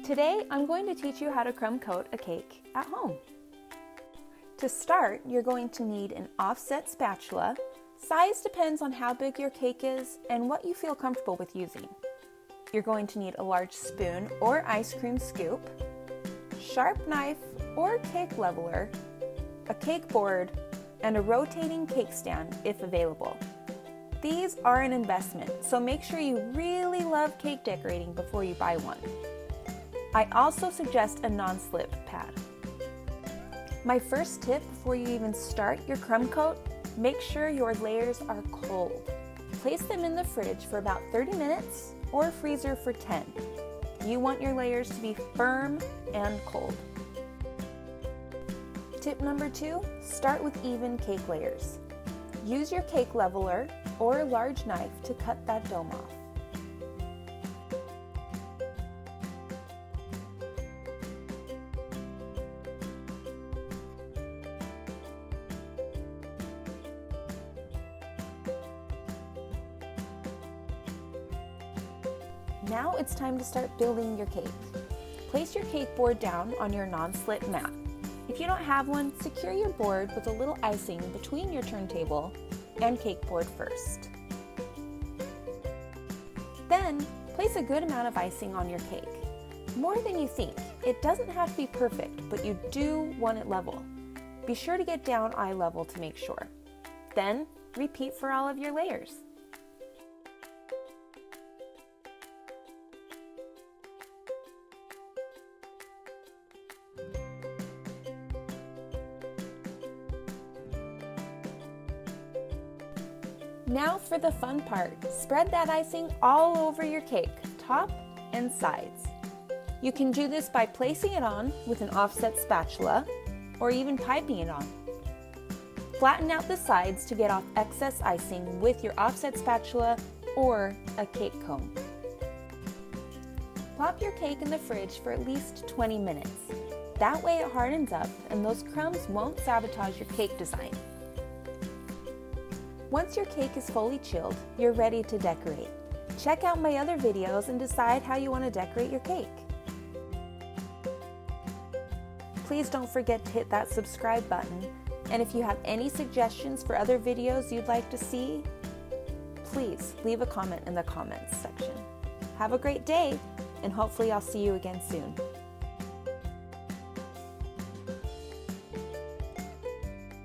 Today, I'm going to teach you how to crumb coat a cake at home. To start, you're going to need an offset spatula. Size depends on how big your cake is and what you feel comfortable with using. You're going to need a large spoon or ice cream scoop, sharp knife or cake leveler, a cake board, and a rotating cake stand if available. These are an investment, so make sure you really love cake decorating before you buy one. I also suggest a non-slip pad. My first tip before you even start your crumb coat, make sure your layers are cold. Place them in the fridge for about 30 minutes or freezer for 10. You want your layers to be firm and cold. Tip number 2, start with even cake layers. Use your cake leveler or a large knife to cut that dome off. Now it's time to start building your cake. Place your cake board down on your non-slip mat. If you don't have one, secure your board with a little icing between your turntable and cake board first. Then, place a good amount of icing on your cake. More than you think. It doesn't have to be perfect, but you do want it level. Be sure to get down eye level to make sure. Then, repeat for all of your layers. Now for the fun part. Spread that icing all over your cake, top and sides. You can do this by placing it on with an offset spatula or even piping it on. Flatten out the sides to get off excess icing with your offset spatula or a cake comb. Plop your cake in the fridge for at least 20 minutes. That way it hardens up and those crumbs won't sabotage your cake design. Once your cake is fully chilled, you're ready to decorate. Check out my other videos and decide how you want to decorate your cake. Please don't forget to hit that subscribe button, and if you have any suggestions for other videos you'd like to see, please leave a comment in the comments section. Have a great day, and hopefully I'll see you again soon.